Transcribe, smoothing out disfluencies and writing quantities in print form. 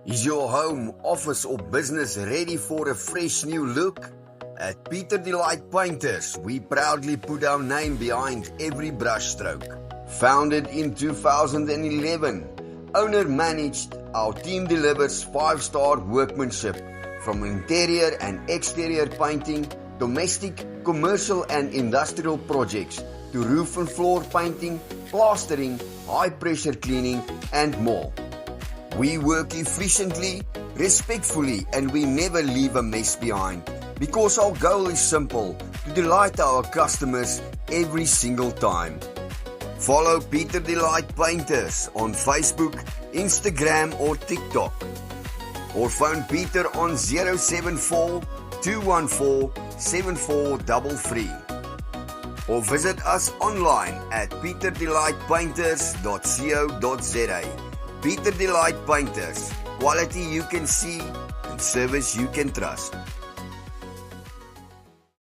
Is your home, office or business ready for a fresh new look? At Peter Delight Painters, we proudly put our name behind every brushstroke. Founded in 2011, owner-managed, our team delivers 5-star workmanship from interior and exterior painting, domestic, commercial and industrial projects, to roof and floor painting, plastering, high-pressure cleaning and more. We work efficiently, respectfully, and we never leave a mess behind, because our goal is simple: to delight our customers every single time. Follow Peter Delight Painters on Facebook, Instagram or TikTok, or phone Peter on 074 214 7433, or visit us online at peterdelightpainters.co.za. Peter Delight Painters, quality you can see and service you can trust.